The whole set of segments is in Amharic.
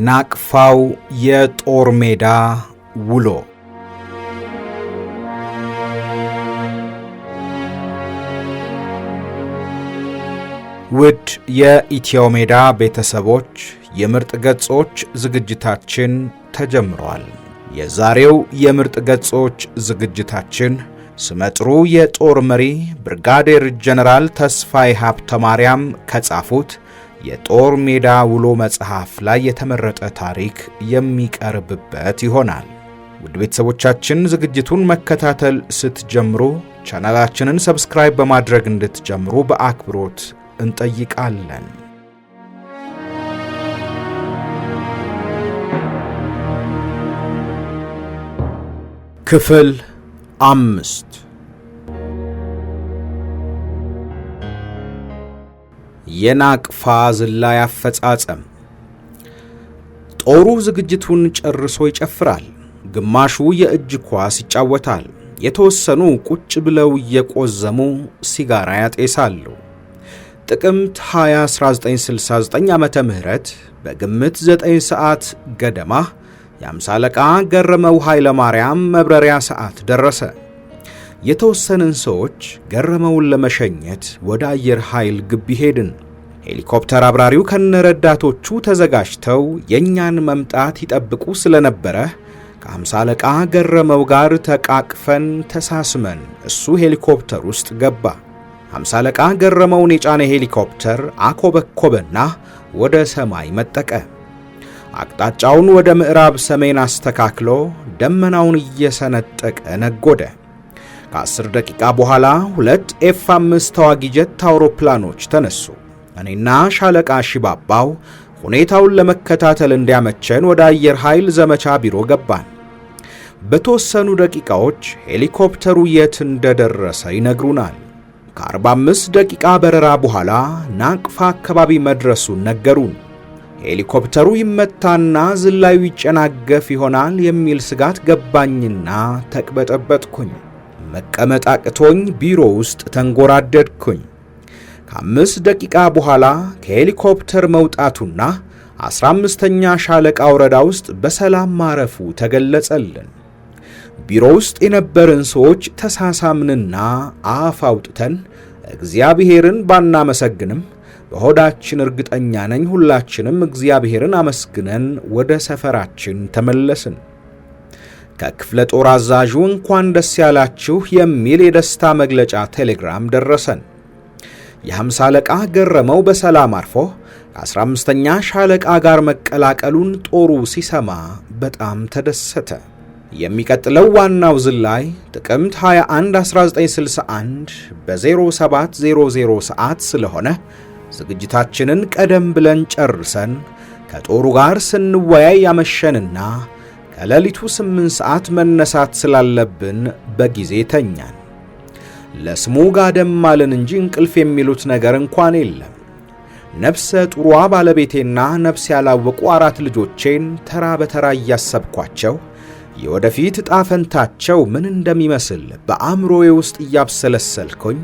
ናቅፋው የጦር ሜዳ ውሎ። ውድ የኢትዮ ሜዳ ቤተሰቦች የምርጥ ገጾች ዝግጅታችን ተጀምሯል። የዛሬው የምርጥ ገጾች ዝግጅታችን ስመጥሩ የጦር መሪ ብርጋዴር ጀነራል ተስፋዬ ሀብተማርያም ከጻፉት የጦር ሜዳ ውሎ መጽሐፍ ላይ የተመረጠ ታሪክ የሚቀርብበት ይሆናል። ውድ ቤተሰቦቻችን ዝግጅቱን መከታተል ስትጀምሩ ቻናላችንን ሰብስክራይብ በማድረግ እንድትጀምሩ በአክብሮት እንጠይቃለን። ክፍል 5 የናቅፋ ዝላይ አፈጻጸም። ጦሩ ዝግጅቱን ጨርሶ ይጨፍራል። ግማሹ የእጅ ኳስ ይጫወታል። የተወሰኑ ቁጭ ብለው እየቆዘሙ ሲጋራ ያጤሳሉ። ጥቅምት 20 1969 ዓመተ ምህረት በግምት 9 ሰዓት ገደማ የ50 አለቃ ገረመው ኃይለ ማርያም መብረሪያ ሰዓት ደረሰ። የተወሰንን ሰዎች ገረመውን ለመሸኘት ወደ አየር ኃይል ግቢ ሄድን። ሄሊኮፕተር አብራሪው ከነረዳቶቹ ተዘጋጅተው የኛን መምጣት ይጠብቁ ስለነበረ ከ50 አለቃ ገረመው ጋር ተቃቅፈን ተሳስመን እሱ ሄሊኮፕተር ውስጥ ገባ። 50 አለቃ ገረመውን የጫነ ሄሊኮፕተር አኮበኮበና ወደ ሰማይ መጠቀ። አቅጣጫውን ወደ ምዕራብ ሰሜን አስተካክሎ ደመናውን እየሰነጠቀ ነጎደ። ከ10 ደቂቃ በኋላ 2 F5 ተዋጊ ጀት አውሮፕላኖች ተነሱ። እኔና ሻለቃ ሽባባው ሁኔታውን ለመከታተል እንዲያመቸን ወደ አየር ኃይል ዘመቻ ቢሮ ገባን። በተወሰኑ ደቂቃዎች ሄሊኮፕተሩ የት እንደደረሰ ይነግሩናል። ከ45 ደቂቃ በረራ በኋላ ናቅፋ አካባቢ መድረሱን ነገሩን። ሄሊኮፕተሩ ይመታና ዝላዩ ይጨናገፍ ይሆናል የሚል ስጋት ገባኝና ተቅበጠበጥኩኝ። መቀመጥ አቅቶኝ ቢሮ ውስጥ ተንጎራደድኩኝ። ከ5 ደቂቃ በኋላ ከሄሊኮፕተር መውጣቱና 15ኛ ሻለቃ ወረዳ ውስጥ በሰላም ማረፉ ተገለጸልን። ቢሮ ውስጥ የነበርን ሰዎች ተሳሳምንና አፍ አውጥተን እግዚአብሔርን ባናመሰግንም በሆዳችን እርግጠኛ ነኝ ሁላችንም እግዚአብሔርን አመስግነን ወደ ሰፈራችን ተመለስን። ከክፍለ ጦር አዛዡ እንኳን ደስ ያላችሁ የሚል የደስታ መግለጫ ቴሌግራም ደረሰን። የ50 አለቃ ገረመው በሰላም አርፎ ከ15ኛ ሻለቃ ጋር መቀላቀሉን ጦሩ ሲሰማ በጣም ተደሰተ። የሚቀጥለው ዋናው ዝላይ ጥቅምት 21 1961 በ0700 ሰዓት ስለሆነ ዝግጅታችንን ቀደም ብለን ጨርሰን ከጦሩ ጋር ስንወያይ ያመሸንና ከሌሊቱ 8 ሰዓት መነሳት ስላለብን በጊዜ ተኛን። ለስሙ ጋደም አለን እንጂ እንቅልፍ የሚሉት ነገር እንኳን የለም። ነፍሰ ጡሯ ባለቤቴና ነፍስ ያላወቁ 4 ልጆቼን ተራ በተራ እያሰብኳቸው የወደፊት ዕጣ ፈንታቸው ምን እንደሚመስል በአእምሮዬ ውስጥ እያብሰለሰልኩኝ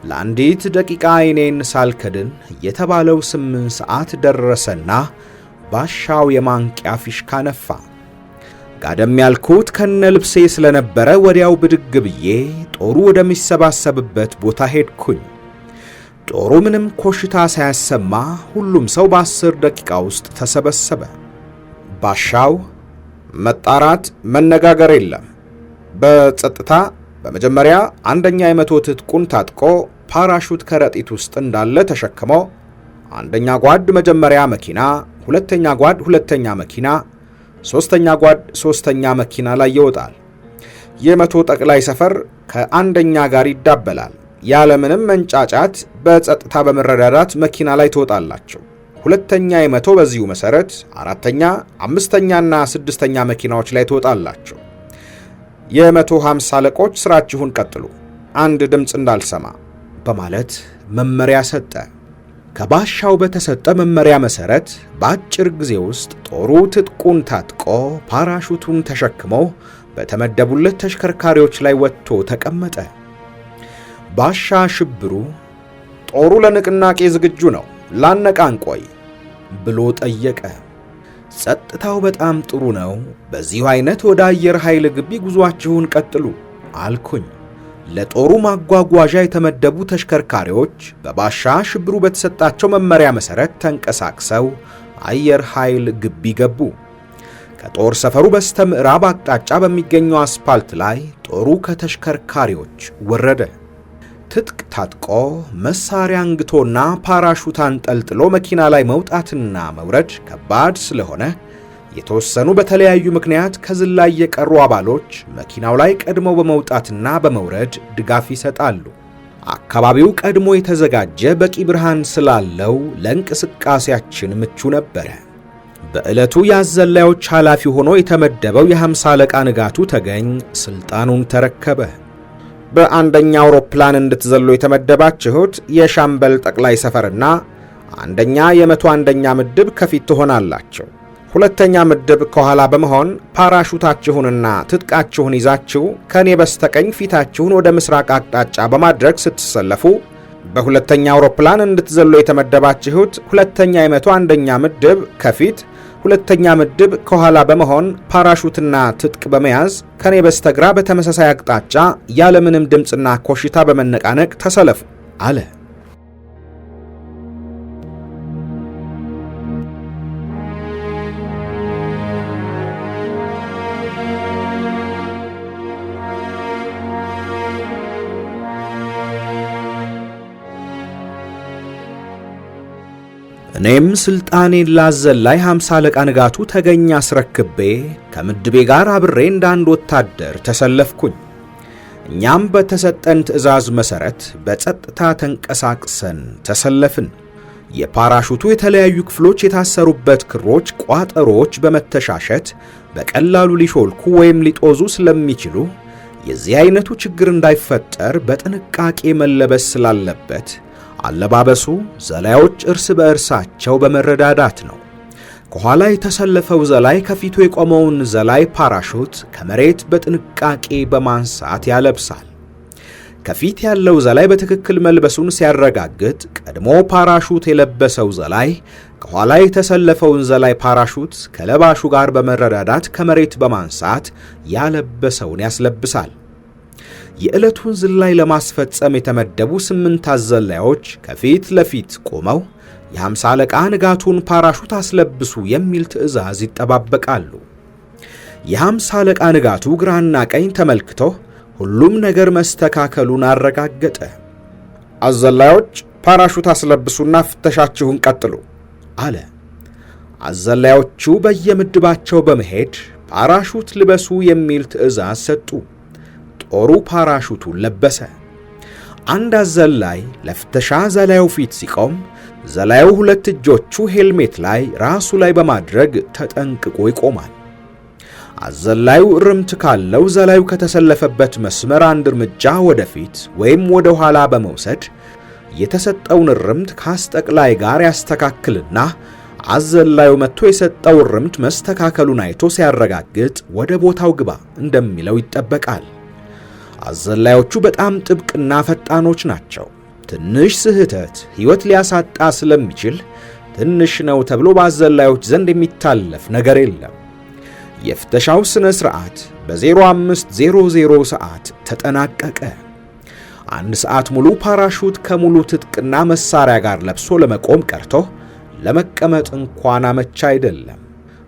ለአንዲት ደቂቃ ዓይኔን ሳልከድን የተባለው 8 ሰዓት ደረሰና ባሻው የማንቂያ ፊሽካ ነፋ። ጋደም ያልኩት ከነ ልብሴ ስለነበረ ወዲያው ብድግ ብዬ ጦሩ ወደሚሰባሰብበት ቦታ ሄድኩኝ። ጦሩ ምንም ኮሽታ ሳያሰማ ሁሉም ሰው በ10 ደቂቃ ውስጥ ተሰበሰበ። ባሻው መጣራት፣ መነጋገር የለም። በጸጥታ በመጀመሪያ አንደኛ የመቶ ትጥቁን ታጥቆ ፓራሹት ከረጢት ውስጥ እንዳለ ተሸክሞ አንደኛ ጓድ መጀመሪያ መኪና፣ ሁለተኛ ጓድ ሁለተኛ መኪና፣ ሶስተኛ ጓድ ሶስተኛ መኪና ላይ ይወጣል። የመቶ ጠቅላይ ሰፈር ከአንደኛ ጋር ይዳበላል። ያለምንም መንጫጫት በጸጥታ በመረዳዳት መኪና ላይ ትወጣላችሁ። ሁለተኛ የመቶ በዚሁ መሰረት አራተኛ፣ አምስተኛና ስድስተኛ መኪናዎች ላይ ትወጣላችሁ። የ150 አለቆች ስራችሁን ቀጥሉ፣ አንድ ድምፅ እንዳልሰማ በማለት መመሪያ ሰጠ። ከባሻው በተሰጠ መመሪያ መሰረት በአጭር ጊዜ ውስጥ ጦሩ ትጥቁን ታጥቆ ፓራሹቱን ተሸክሞ በተመደቡለት ተሽከርካሪዎች ላይ ወጥቶ ተቀመጠ። ባሻ ሽብሩ ጦሩ ለንቅናቄ ዝግጁ ነው፣ ላነቃንቆይ ብሎ ጠየቀ። ጸጥታው በጣም ጥሩ ነው። በዚሁ አይነት ወደ አየር ኃይል ግቢ ጉዟችሁን ቀጥሉ አልኩኝ። ለጦሩ ማጓጓዣ የተመደቡ ተሽከርካሪዎች በባሻ ሽብሩ በተሰጣቸው መመሪያ መሰረት ተንቀሳቅሰው አየር ኃይል ግቢ ገቡ። ከጦር ሰፈሩ በስተምዕራብ አቅጣጫ በሚገኘው አስፓልት ላይ ጦሩ ከተሽከርካሪዎች ወረደ። ትጥቅ ታጥቆ መሳሪያ አንግቶና ፓራሹት አንጠልጥሎ መኪና ላይ መውጣትና መውረድ ከባድ ስለሆነ የተወሰኑ በተለያዩ ምክንያት ከዝላይ የቀሩ አባሎች መኪናው ላይ ቀድመው በመውጣትና በመውረድ ድጋፍ ይሰጣሉ። አካባቢው ቀድሞ የተዘጋጀ በቂ ብርሃን ስላለው ለእንቅስቃሴያችን ምቹ ነበረ። በዕለቱ የአዘላዮች ኃላፊ ሆኖ የተመደበው የ50 አለቃ ንጋቱ ተገኝ ስልጣኑን ተረከበ። በአንደኛ አውሮፕላን እንድትዘሉ የተመደባችሁት የሻምበል ጠቅላይ ሰፈርና አንደኛ የመቶ አንደኛ ምድብ ከፊት ትሆናላችሁ። ሁለተኛ ምድብ ከኋላ በመሆን ፓራሹታችሁንና ትጥቃችሁን ይዛችሁ ከኔ በስተቀኝ ፊታችሁን ወደ ምስራቅ አቅጣጫ በማድረግ ስትሰለፉ፣ በሁለተኛ አውሮፕላን እንድትዘሉ የተመደባችሁት ሁለተኛ የመቶ አንደኛ ምድብ ከፊት፣ ሁለተኛ ምድብ ከኋላ በመሆን ፓራሹትና ትጥቅ በመያዝ ከኔ በስተግራ በተመሳሳይ አቅጣጫ ያለምንም ድምፅና ኮሽታ በመነቃነቅ ተሰለፉ አለ። እኔም ስልጣኔን ላዘላይ 50 አለቃ ንጋቱ ተገኝ አስረክቤ ከምድቤ ጋር አብሬ እንደ አንድ ወታደር ተሰለፍኩኝ። እኛም በተሰጠን ትዕዛዝ መሰረት በጸጥታ ተንቀሳቅሰን ተሰለፍን። የፓራሹቱ የተለያዩ ክፍሎች የታሰሩበት ክሮች ቋጠሮች በመተሻሸት በቀላሉ ሊሾልኩ ወይም ሊጦዙ ስለሚችሉ የዚህ አይነቱ ችግር እንዳይፈጠር በጥንቃቄ መለበስ ስላለበት አለባበሱ ዘላዮች እርስ በእርሳቸው በመረዳዳት ነው። ከኋላ የተሰለፈው ዘላይ ከፊቱ የቆመውን ዘላይ ፓራሹት ከመሬት በጥንቃቄ በማንሳት ያለብሳል። ከፊት ያለው ዘላይ በትክክል መልበሱን ሲያረጋግጥ ቀድሞ ፓራሹት የለበሰው ዘላይ ከኋላ የተሰለፈውን ዘላይ ፓራሹት ከለባሹ ጋር በመረዳዳት ከመሬት በማንሳት ያለበሰውን ያስለብሳል። የዕለቱን ዝላይ ለማስፈጸም የተመደቡ 8 አዘላዮች ከፊት ለፊት ቆመው የ50 አለቃ ንጋቱን ፓራሹት አስለብሱ የሚል ትዕዛዝ ይጠባበቃሉ። የ50 አለቃ ንጋቱ ግራና ቀኝ ተመልክቶ ሁሉም ነገር መስተካከሉን አረጋገጠ። አዘላዮች ፓራሹት አስለብሱና ፍተሻችሁን ቀጥሉ አለ። አዘላዮቹ በየምድባቸው በመሄድ ፓራሹት ልበሱ የሚል ትዕዛዝ ሰጡ። ጦሩ ፓራሹቱን ለበሰ። አንድ አዘላይ ለፍተሻ ዘላዩ ፊት ሲቆም ዘላዩ ሁለት እጆቹ ሄልሜት ላይ ራሱ ላይ በማድረግ ተጠንቅቆ ይቆማል። አዘላዩ እርምት ካለው ዘላዩ ከተሰለፈበት መስመር አንድ እርምጃ ወደፊት ወይም ወደ ኋላ በመውሰድ የተሰጠውን እርምት ከአስጠቅላይ ጋር ያስተካክልና አዘላዩ መጥቶ የሰጠው እርምት መስተካከሉን አይቶ ሲያረጋግጥ ወደ ቦታው ግባ እንደሚለው ይጠበቃል። አዘላዮቹ በጣም ጥብቅና ፈጣኖች ናቸው። ትንሽ ስህተት ሕይወት ሊያሳጣ ስለሚችል ትንሽ ነው ተብሎ በአዘላዮች ዘንድ የሚታለፍ ነገር የለም። የፍተሻው ስነ ሥርዓት በ0500 ሰዓት ተጠናቀቀ። 1 ሰዓት ሙሉ ፓራሹት ከሙሉ ትጥቅና መሳሪያ ጋር ለብሶ ለመቆም ቀርቶ ለመቀመጥ እንኳን አመቻ አይደለም።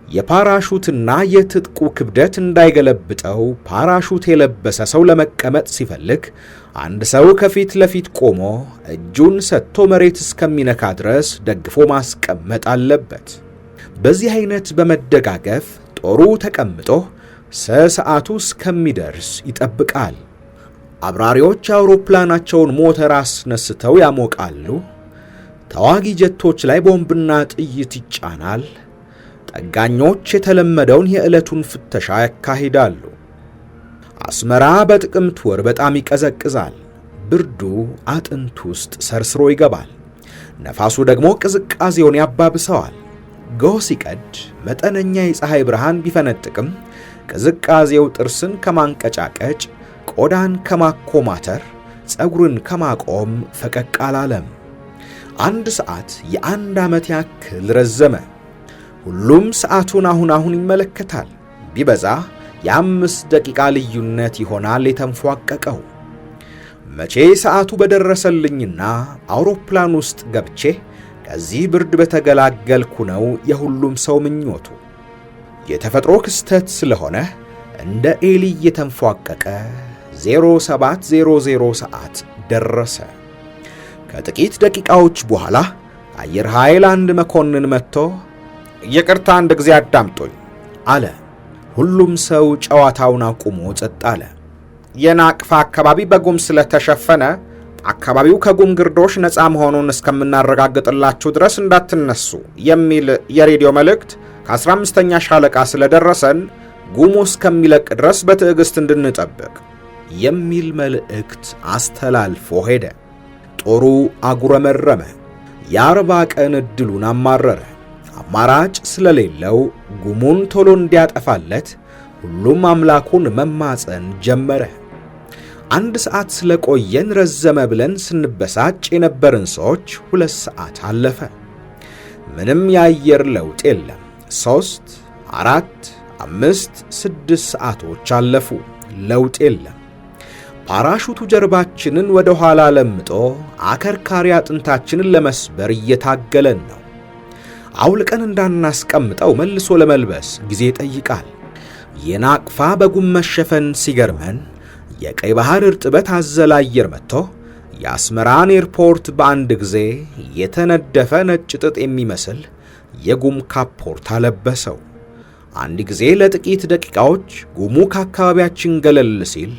የፓራሹትና የትጥቁ ክብደት እንዳይገለብጠው ፓራሹት የለበሰ ሰው ለመቀመጥ ሲፈልግ አንድ ሰው ከፊት ለፊት ቆሞ እጁን ሰጥቶ መሬት እስከሚነካ ድረስ ደግፎ ማስቀመጥ አለበት። በዚህ አይነት በመደጋገፍ ጦሩ ተቀምጦ ሰዓቱ እስከሚደርስ ይጠብቃል። አብራሪዎች አውሮፕላናቸውን ሞተር አስነስተው ያሞቃሉ። ተዋጊ ጀቶች ላይ ቦምብና ጥይት ይጫናል። ጠጋኞች የተለመደውን የዕለቱን ፍተሻ ያካሂዳሉ። አስመራ በጥቅምት ወር በጣም ይቀዘቅዛል። ብርዱ አጥንት ውስጥ ሰርስሮ ይገባል። ነፋሱ ደግሞ ቅዝቃዜውን ያባብሰዋል። ጎህ ሲቀድ መጠነኛ የፀሐይ ብርሃን ቢፈነጥቅም ቅዝቃዜው ጥርስን ከማንቀጫቀጭ፣ ቆዳን ከማኮማተር፣ ፀጉርን ከማቆም ፈቀቅ አላለም። 1 ሰዓት የ1 ዓመት ያክል ረዘመ። ሁሉም ሰዓቱን አሁን ይመለከታል። ቢበዛ የ5 ደቂቃ ልዩነት ይሆናል የተንፏቀቀው። መቼ ሰዓቱ በደረሰልኝና አውሮፕላን ውስጥ ገብቼ ከዚህ ብርድ በተገላገልኩ ነው የሁሉም ሰው ምኞቱ። የተፈጥሮ ክስተት ስለሆነ እንደ ኤሊ የተንፏቀቀ 0700 ሰዓት ደረሰ። ከጥቂት ደቂቃዎች በኋላ አየር ኃይል አንድ መኮንን መጥቶ ይቅርታ አንድ ጊዜ አዳምጡኝ አለ። ሁሉም ሰው ጨዋታውን አቁሞ ጸጥ አለ። የናቅፋ አካባቢ በጉም ስለተሸፈነ አካባቢው ከጉም ግርዶሽ ነፃ መሆኑን እስከምናረጋግጥላችሁ ድረስ እንዳትነሱ የሚል የሬዲዮ መልእክት ከ15ኛ ሻለቃ ስለደረሰን ጉሙ እስከሚለቅ ድረስ በትዕግስት እንድንጠብቅ የሚል መልእክት አስተላልፎ ሄደ። ጦሩ አጉረመረመ። የ40 ቀን ዕድሉን አማረረ። አማራጭ ስለሌለው ጉሙን ቶሎ እንዲያጠፋለት ሁሉም አምላኩን መማፀን ጀመረ። 1 ሰዓት ስለቆየን ረዘመ ብለን ስንበሳጭ የነበርን ሰዎች 2 ሰዓት አለፈ። ምንም የአየር ለውጥ የለም። 3፣ 4፣ 5፣ 6 ሰዓቶች አለፉ። ለውጥ የለም። ፓራሹቱ ጀርባችንን ወደ ኋላ ለምጦ አከርካሪ አጥንታችንን ለመስበር እየታገለን ነው። አውልቀን እንዳናስቀምጠው መልሶ ለመልበስ ጊዜ ይጠይቃል። የናቅፋ በጉም መሸፈን ሲገርመን የቀይ ባህር እርጥበት አዘል አየር መጥቶ የአስመራን ኤርፖርት በአንድ ጊዜ የተነደፈ ነጭ ጥጥ የሚመስል የጉም ካፖርት አለበሰው። አንድ ጊዜ ለጥቂት ደቂቃዎች ጉሙ ከአካባቢያችን ገለል ሲል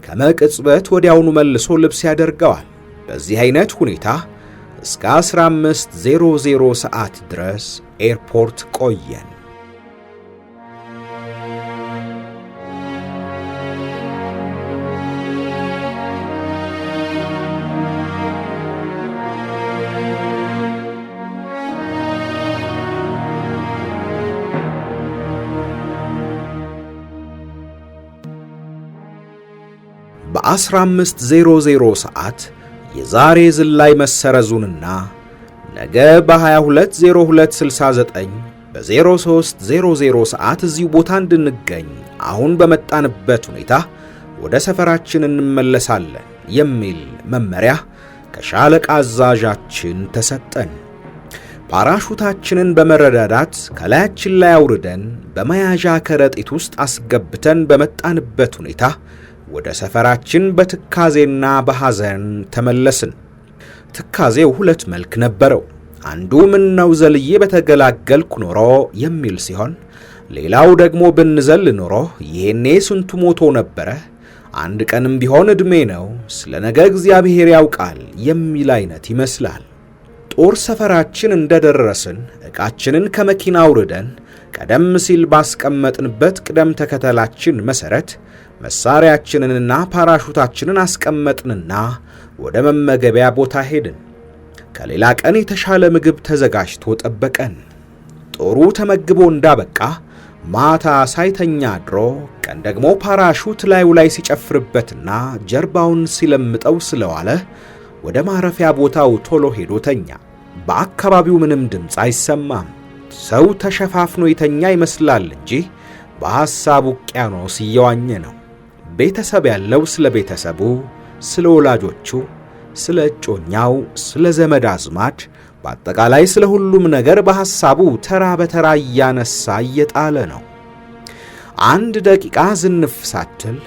ከመቅጽበት ወዲያውኑ መልሶ ልብስ ያደርገዋል። በዚህ አይነት ሁኔታ እስከ 15:00 ሰዓት ድረስ ኤርፖርት ቆየን። በ15:00 ሰዓት የዛሬ ዝላይ መሰረዙንና ነገ በ22:0269 በ03:00 ሰዓት እዚሁ ቦታ እንድንገኝ አሁን በመጣንበት ሁኔታ ወደ ሰፈራችን እንመለሳለን የሚል መመሪያ ከሻለቃ አዛዣችን ተሰጠን። ፓራሹታችንን በመረዳዳት ከላያችን ላይ አውርደን በመያዣ ከረጢት ውስጥ አስገብተን በመጣንበት ሁኔታ ወደ ሰፈራችን በትካዜና በሐዘን ተመለስን። ትካዜው 2 መልክ ነበረው። አንዱ ምን ነው ዘልዬ በተገላገልኩ ኖሮ የሚል ሲሆን፣ ሌላው ደግሞ ብንዘል ኖሮ ይሄኔ ስንቱ ሞቶ ነበረ፣ አንድ ቀንም ቢሆን ዕድሜ ነው፣ ስለ ነገ እግዚአብሔር ያውቃል የሚል አይነት ይመስላል። ጦር ሰፈራችን እንደደረስን ዕቃችንን ከመኪና አውርደን ቀደም ሲል ባስቀመጥንበት ቅደም ተከተላችን መሰረት መሳሪያችንንና ፓራሹታችንን አስቀመጥንና ወደ መመገቢያ ቦታ ሄድን። ከሌላ ቀን የተሻለ ምግብ ተዘጋጅቶ ጠበቀን። ጦሩ ተመግቦ እንዳበቃ ማታ ሳይተኛ አድሮ ቀን ደግሞ ፓራሹት ላዩ ላይ ሲጨፍርበትና ጀርባውን ሲለምጠው ስለዋለ ወደ ማረፊያ ቦታው ቶሎ ሄዶ ተኛ። በአካባቢው ምንም ድምፅ አይሰማም። ሰው ተሸፋፍኖ የተኛ ይመስላል እንጂ በሐሳብ ውቅያኖስ እየዋኘ ነው። ቤተሰብ ያለው ስለ ቤተሰቡ፣ ስለ ወላጆቹ፣ ስለ እጮኛው፣ ስለ ዘመድ አዝማድ፣ በአጠቃላይ ስለ ሁሉም ነገር በሐሳቡ ተራ በተራ እያነሳ እየጣለ ነው። 1 ደቂቃ ዝንፍ ሳትል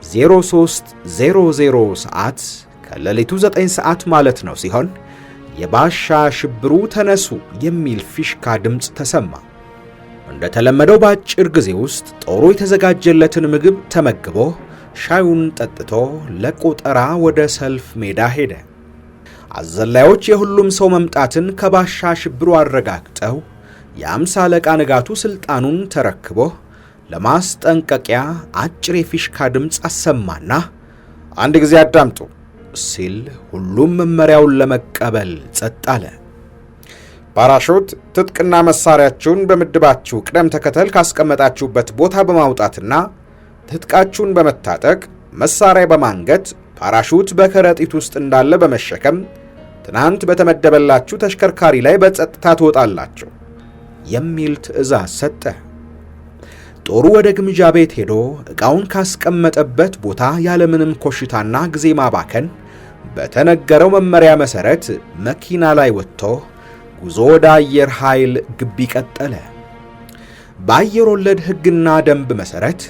03:00 ሰዓት ከሌሊቱ 9 ሰዓት ማለት ነው ሲሆን የባሻ ሽብሩ ተነሱ የሚል ፊሽካ ድምፅ ተሰማ። እንደተለመደው በአጭር ጊዜ ውስጥ ጦሩ የተዘጋጀለትን ምግብ ተመግቦ ሻዩን ጠጥቶ ለቆጠራ ወደ ሰልፍ ሜዳ ሄደ። አዘላዮች የሁሉም ሰው መምጣትን ከባሻ ሽብሩ አረጋግጠው የ50 አለቃ ንጋቱ ስልጣኑን ተረክቦ ለማስጠንቀቂያ አጭር የፊሽካ ድምፅ አሰማና አንድ ጊዜ አዳምጡ ሲል ሁሉም መመሪያውን ለመቀበል ጸጥ አለ። ፓራሹት ትጥቅና መሳሪያችሁን በምድባችሁ ቅደም ተከተል ካስቀመጣችሁበት ቦታ በማውጣትና ትጥቃችሁን በመታጠቅ መሳሪያ በማንገት ፓራሹት በከረጢት ውስጥ እንዳለ በመሸከም ትናንት በተመደበላችሁ ተሽከርካሪ ላይ በጸጥታ ትወጣላችሁ የሚል ትዕዛዝ ሰጠ። ጦሩ ወደ ግምጃ ቤት ሄዶ ዕቃውን ካስቀመጠበት ቦታ ያለምንም ኮሽታና ጊዜ ማባከን በተነገረው መመሪያ መሰረት መኪና ላይ ወጥቶ ጉዞ ወደ አየር ኃይል ግቢ ቀጠለ። በአየር ወለድ ሕግና ደንብ መሰረት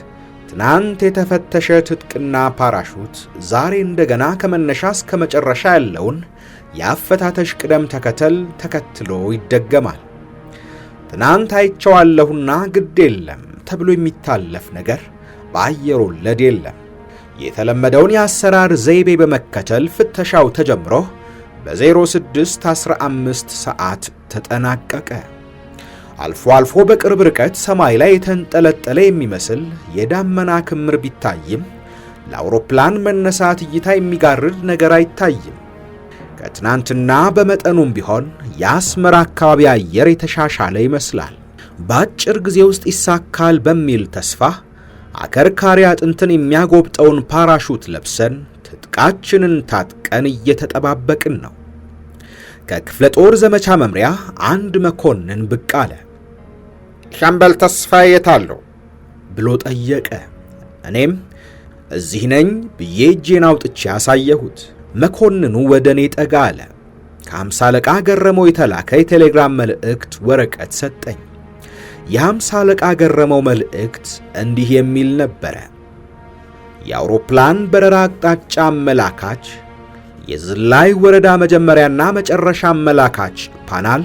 ትናንት የተፈተሸ ትጥቅና ፓራሹት ዛሬ እንደገና ከመነሻ እስከ መጨረሻ ያለውን የአፈታተሽ ቅደም ተከተል ተከትሎ ይደገማል። ትናንት አይቼዋለሁና ግድ የለም ተብሎ የሚታለፍ ነገር በአየር ወለድ የለም። የተለመደውን የአሰራር ዘይቤ በመከተል ፍተሻው ተጀምሮ በ06:15 ሰዓት ተጠናቀቀ። አልፎ አልፎ በቅርብ ርቀት ሰማይ ላይ የተንጠለጠለ የሚመስል የዳመና ክምር ቢታይም ለአውሮፕላን መነሳት እይታ የሚጋርድ ነገር አይታይም። ከትናንትና በመጠኑም ቢሆን የአስመራ አካባቢ አየር የተሻሻለ ይመስላል። በአጭር ጊዜ ውስጥ ይሳካል በሚል ተስፋ አከርካሪ አጥንትን የሚያጎብጠውን ፓራሹት ለብሰን ትጥቃችንን ታጥቀን እየተጠባበቅን ነው። ከክፍለ ጦር ዘመቻ መምሪያ አንድ መኮንን ብቅ አለ። ሻምበል ተስፋዬ የት አሉ ብሎ ጠየቀ። እኔም እዚህ ነኝ ብዬ እጄን አውጥቼ ያሳየሁት። መኮንኑ ወደ እኔ ጠጋ አለ። ከ50 አለቃ ገረመው የተላከ የቴሌግራም መልእክት ወረቀት ሰጠኝ። የ50 አለቃ ገረመው መልእክት እንዲህ የሚል ነበረ። የአውሮፕላን በረራ አቅጣጫ አመላካች፣ የዝላይ ወረዳ መጀመሪያና መጨረሻ አመላካች ፓናል፣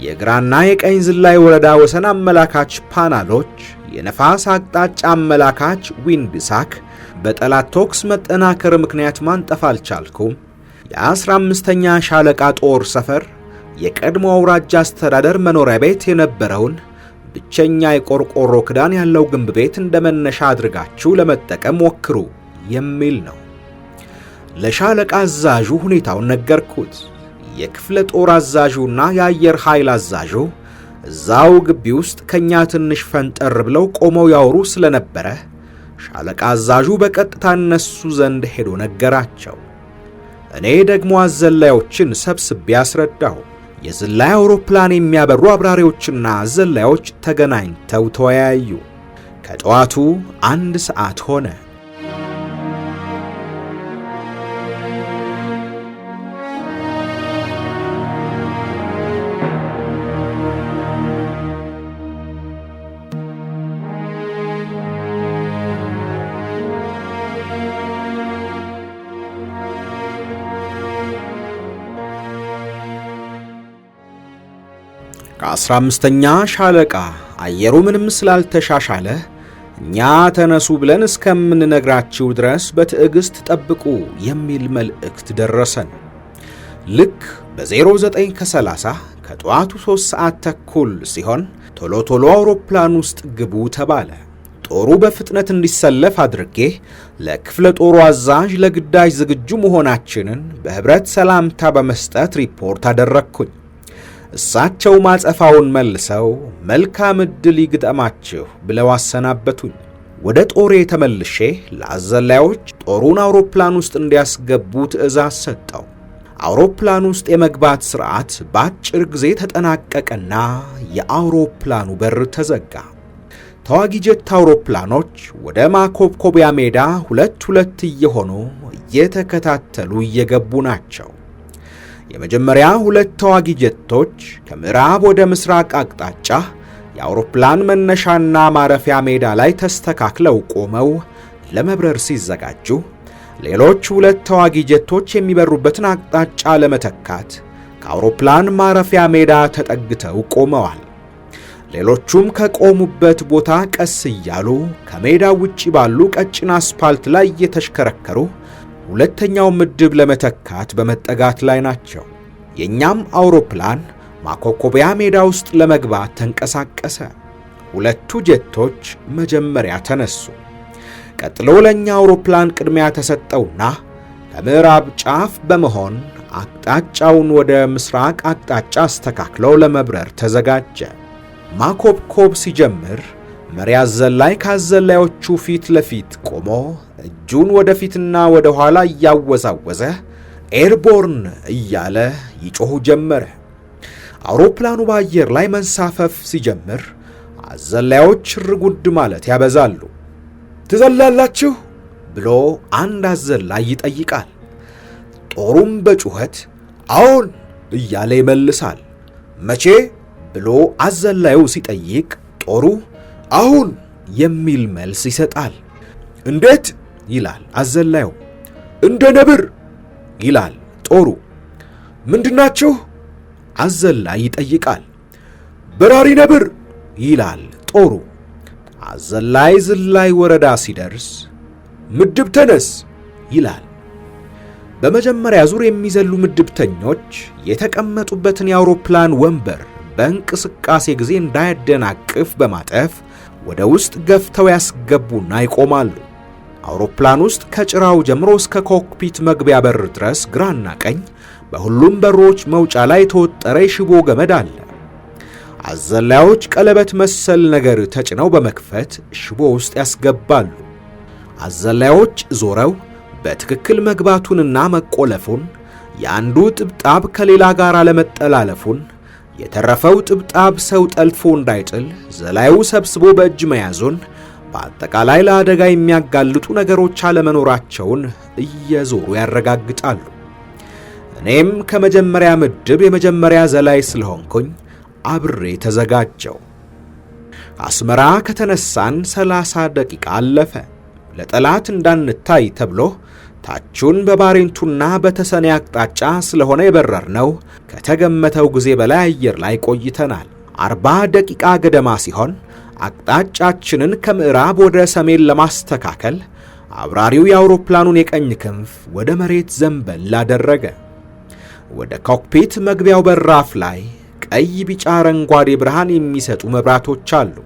የግራና የቀኝ ዝላይ ወረዳ ወሰን አመላካች ፓናሎች፣ የነፋስ አቅጣጫ አመላካች ዊንድ ሳክ በጠላት ቶክስ መጠናከር ምክንያት ማንጠፍ አልቻልኩም። የ15ኛ ሻለቃ ጦር ሰፈር የቀድሞ አውራጃ አስተዳደር መኖሪያ ቤት የነበረውን ብቸኛ የቆርቆሮ ክዳን ያለው ግንብ ቤት እንደመነሻ አድርጋችሁ ለመጠቀም ሞክሩ የሚል ነው። ለሻለቃ አዛዡ ሁኔታውን ነገርኩት። የክፍለ ጦር አዛዡና የአየር ኃይል አዛዡ እዛው ግቢ ውስጥ ከኛ ትንሽ ፈንጠር ብለው ቆመው ያወሩ ስለነበረ ሻለቃ አዛዡ በቀጥታ እነሱ ዘንድ ሄዶ ነገራቸው። እኔ ደግሞ አዘላዮችን ሰብስቤ አስረዳሁ። የዝላይ አውሮፕላን የሚያበሩ አብራሪዎችና አዘላዮች ተገናኝተው ተወያዩ። ከጠዋቱ 1 ሰዓት ሆነ። ከ15ኛ ሻለቃ አየሩ ምንም ስላልተሻሻለ እኛ ተነሱ ብለን እስከምንነግራችሁ ድረስ በትዕግስት ጠብቁ የሚል መልእክት ደረሰን። ልክ በ09:30 ከጠዋቱ 3 ሰዓት ተኩል ሲሆን ቶሎ ቶሎ አውሮፕላን ውስጥ ግቡ ተባለ። ጦሩ በፍጥነት እንዲሰለፍ አድርጌ ለክፍለ ጦሩ አዛዥ ለግዳጅ ዝግጁ መሆናችንን በህብረት ሰላምታ በመስጠት ሪፖርት አደረግኩኝ። እሳቸው ማጸፋውን መልሰው መልካም ዕድል ይግጠማችሁ ብለው አሰናበቱኝ። ወደ ጦሬ ተመልሼ ለአዘላዮች ጦሩን አውሮፕላን ውስጥ እንዲያስገቡ ትዕዛዝ ሰጠው። አውሮፕላን ውስጥ የመግባት ሥርዓት በአጭር ጊዜ ተጠናቀቀና የአውሮፕላኑ በር ተዘጋ። ተዋጊ ጀት አውሮፕላኖች ወደ ማኮብኮቢያ ሜዳ 2 እየሆኑ እየተከታተሉ እየገቡ ናቸው። የመጀመሪያ 2 ተዋጊ ጀቶች ከምዕራብ ወደ ምስራቅ አቅጣጫ የአውሮፕላን መነሻና ማረፊያ ሜዳ ላይ ተስተካክለው ቆመው ለመብረር ሲዘጋጁ፣ ሌሎች 2 ተዋጊ ጀቶች የሚበሩበትን አቅጣጫ ለመተካት ከአውሮፕላን ማረፊያ ሜዳ ተጠግተው ቆመዋል። ሌሎቹም ከቆሙበት ቦታ ቀስ እያሉ ከሜዳው ውጪ ባሉ ቀጭን አስፓልት ላይ እየተሽከረከሩ ሁለተኛው ምድብ ለመተካት በመጠጋት ላይ ናቸው። የኛም አውሮፕላን ማኮብኮቢያ ሜዳ ውስጥ ለመግባት ተንቀሳቀሰ። 2 ጀቶች መጀመሪያ ተነሱ። ቀጥሎ ለኛ አውሮፕላን ቅድሚያ ተሰጠውና ከምዕራብ ጫፍ በመሆን አቅጣጫውን ወደ ምስራቅ አቅጣጫ አስተካክሎ ለመብረር ተዘጋጀ። ማኮብኮብ ሲጀምር መሪ አዘላይ ከአዘላዮቹ ፊት ለፊት ቆሞ እጁን ወደፊትና ወደ ኋላ እያወዛወዘ ኤርቦርን እያለ ይጮህ ጀመረ። አውሮፕላኑ በአየር ላይ መንሳፈፍ ሲጀምር አዘላዮች ርጉድ ማለት ያበዛሉ። ትዘላላችሁ ብሎ አንድ አዘላይ ይጠይቃል። ጦሩም በጩኸት አዎን እያለ ይመልሳል። መቼ ብሎ አዘላዩ ሲጠይቅ ጦሩ አሁን የሚል መልስ ይሰጣል። እንዴት ይላል አዘላዩ። እንደ ነብር ይላል ጦሩ። ምንድናችሁ አዘላይ ይጠይቃል። በራሪ ነብር ይላል ጦሩ። አዘላይ ዝላይ ወረዳ ሲደርስ ምድብ ተነስ ይላል። በመጀመሪያ ዙር የሚዘሉ ምድብተኞች የተቀመጡበትን የአውሮፕላን ወንበር በእንቅስቃሴ ጊዜ እንዳያደናቅፍ በማጠፍ ወደ ውስጥ ገፍተው ያስገቡና ይቆማሉ። አውሮፕላን ውስጥ ከጭራው ጀምሮ እስከ ኮክፒት መግቢያ በር ድረስ ግራና ቀኝ በሁሉም በሮች መውጫ ላይ የተወጠረ የሽቦ ገመድ አለ። አዘላዮች ቀለበት መሰል ነገር ተጭነው በመክፈት ሽቦ ውስጥ ያስገባሉ። አዘላዮች ዞረው በትክክል መግባቱንና መቆለፉን፣ የአንዱ ጥብጣብ ከሌላ ጋር አለመጠላለፉን፣ የተረፈው ጥብጣብ ሰው ጠልፎ እንዳይጥል ዘላዩ ሰብስቦ በእጅ መያዙን፣ በአጠቃላይ ለአደጋ የሚያጋልጡ ነገሮች አለመኖራቸውን እየዞሩ ያረጋግጣሉ። እኔም ከመጀመሪያ ምድብ የመጀመሪያ ዘላይ ስለሆንኩኝ አብሬ ተዘጋጀው። አስመራ ከተነሳን 30 ደቂቃ አለፈ። ለጠላት እንዳንታይ ተብሎ ታቹን በባሬንቱና በተሰኔ አቅጣጫ ስለሆነ የበረርነው ከተገመተው ጊዜ በላይ አየር ላይ ቆይተናል። 40 ደቂቃ ገደማ ሲሆን አቅጣጫችንን ከምዕራብ ወደ ሰሜን ለማስተካከል አብራሪው የአውሮፕላኑን የቀኝ ክንፍ ወደ መሬት ዘንበል አደረገ። ወደ ኮክፒት መግቢያው በራፍ ላይ ቀይ፣ ቢጫ፣ አረንጓዴ ብርሃን የሚሰጡ መብራቶች አሉ።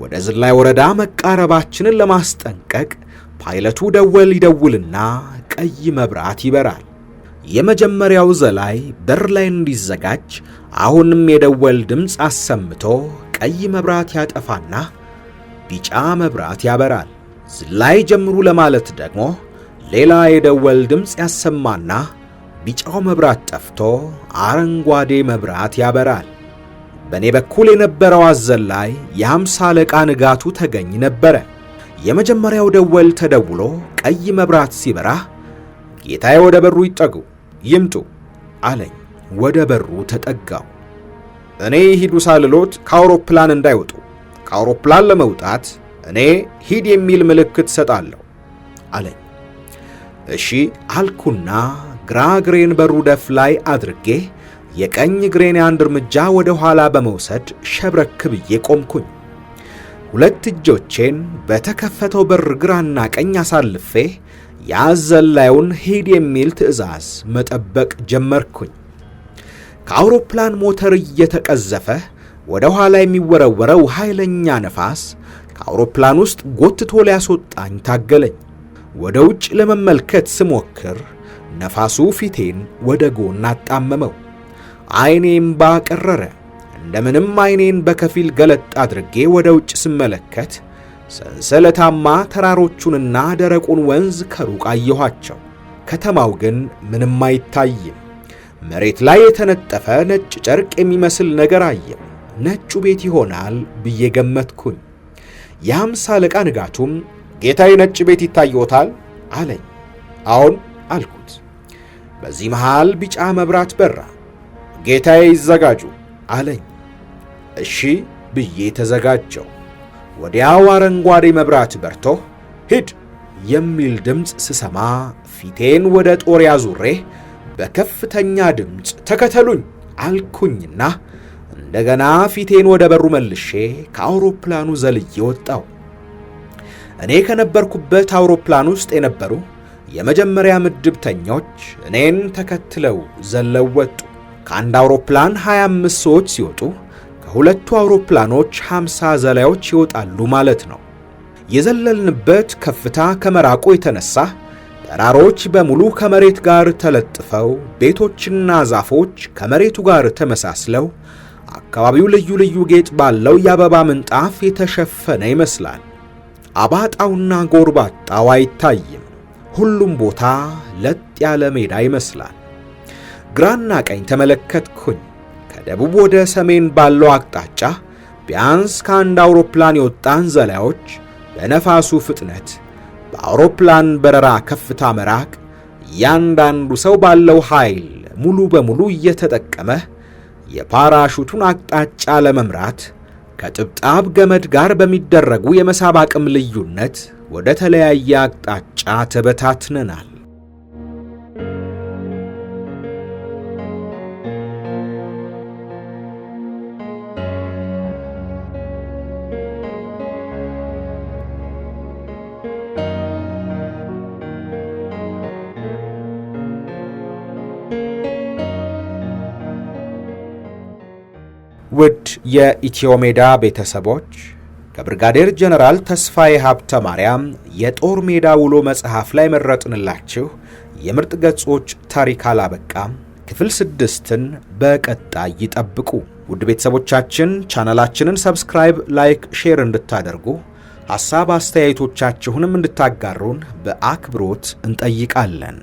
ወደ ዝላይ ወረዳ መቃረባችንን ለማስጠንቀቅ ፓይለቱ ደወል ይደውልና ቀይ መብራት ይበራል። የመጀመሪያው ዘላይ በር ላይ እንዲዘጋጅ አሁንም የደወል ድምፅ አሰምቶ ቀይ መብራት ያጠፋና ቢጫ መብራት ያበራል። ዝላይ ጀምሩ ለማለት ደግሞ ሌላ የደወል ድምፅ ያሰማና ቢጫው መብራት ጠፍቶ አረንጓዴ መብራት ያበራል። በኔ በኩል የነበረው አዘላይ የ50 አለቃ ንጋቱ ተገኝ ነበረ። የመጀመሪያው ደወል ተደውሎ ቀይ መብራት ሲበራ ጌታዬ ወደ በሩ ይጠጉ ይምጡ አለኝ። ወደ በሩ ተጠጋው። እኔ ሂዱ ሳልሎት ከአውሮፕላን እንዳይወጡ፣ ከአውሮፕላን ለመውጣት እኔ ሂድ የሚል ምልክት ሰጣለሁ አለኝ። እሺ አልኩና ግራ እግሬን በሩ ደፍ ላይ አድርጌ የቀኝ እግሬን አንድ እርምጃ ወደ ኋላ በመውሰድ ሸብረክ ብዬ ቆምኩኝ። ሁለት እጆቼን በተከፈተው በር ግራና ቀኝ አሳልፌ ያዘላዩን ሂድ የሚል ትዕዛዝ መጠበቅ ጀመርኩኝ። ከአውሮፕላን ሞተር እየተቀዘፈ ወደ ኋላ የሚወረወረው ኃይለኛ ነፋስ ከአውሮፕላን ውስጥ ጎትቶ ሊያስወጣኝ ታገለኝ። ወደ ውጭ ለመመልከት ስሞክር ነፋሱ ፊቴን ወደ ጎን አጣመመው። ዓይኔም ባቀረረ። እንደምንም ዓይኔን በከፊል ገለጥ አድርጌ ወደ ውጭ ስመለከት ሰንሰለታማ ተራሮቹንና ደረቁን ወንዝ ከሩቅ አየኋቸው። ከተማው ግን ምንም አይታይም። መሬት ላይ የተነጠፈ ነጭ ጨርቅ የሚመስል ነገር አየሁ። ነጩ ቤት ይሆናል ብዬ ገመትኩኝ። የ50 አለቃ ንጋቱም ጌታዬ ነጭ ቤት ይታየዎታል አለኝ። አዎን አልኩት። በዚህ መሃል ቢጫ መብራት በራ። ጌታዬ ይዘጋጁ አለኝ። እሺ ብዬ ተዘጋጀው። ወዲያው አረንጓዴ መብራት በርቶ ሂድ የሚል ድምፅ ስሰማ ፊቴን ወደ ጦር ያዙሬ በከፍተኛ ድምፅ ተከተሉኝ አልኩኝና እንደገና ፊቴን ወደ በሩ መልሼ ከአውሮፕላኑ ዘልዬ ወጣው። እኔ ከነበርኩበት አውሮፕላን ውስጥ የነበሩ የመጀመሪያ ምድብተኞች እኔን ተከትለው ዘለው ወጡ። ከአንድ አውሮፕላን 25 ሰዎች ሲወጡ ከሁለቱ አውሮፕላኖች 50 ዘላዮች ይወጣሉ ማለት ነው። የዘለልንበት ከፍታ ከመራቁ የተነሳ ተራሮች በሙሉ ከመሬት ጋር ተለጥፈው ቤቶችና ዛፎች ከመሬቱ ጋር ተመሳስለው አካባቢው ልዩ ልዩ ጌጥ ባለው የአበባ ምንጣፍ የተሸፈነ ይመስላል። አባጣውና ጎርባጣው አይታይም። ሁሉም ቦታ ለጥ ያለ ሜዳ ይመስላል። ግራና ቀኝ ተመለከትኩኝ። ከደቡብ ወደ ሰሜን ባለው አቅጣጫ ቢያንስ ከአንድ አውሮፕላን የወጣን ዘላዮች በነፋሱ ፍጥነት በአውሮፕላን በረራ ከፍታ መራቅ እያንዳንዱ ሰው ባለው ኃይል ሙሉ በሙሉ እየተጠቀመ የፓራሹቱን አቅጣጫ ለመምራት ከጥብጣብ ገመድ ጋር በሚደረጉ የመሳብ አቅም ልዩነት ወደ ተለያየ አቅጣጫ ተበታትነናል። ውድ የኢትዮ ሜዳ ቤተሰቦች ከብርጋዴር ጀነራል ተስፋዬ ሀብተ ማርያም የጦር ሜዳ ውሎ መጽሐፍ ላይ መረጥንላችሁ የምርጥ ገጾች ታሪክ አላበቃም። ክፍል 6ን በቀጣይ ይጠብቁ። ውድ ቤተሰቦቻችን ቻናላችንን ሰብስክራይብ፣ ላይክ፣ ሼር እንድታደርጉ ሐሳብ አስተያየቶቻችሁንም እንድታጋሩን በአክብሮት እንጠይቃለን።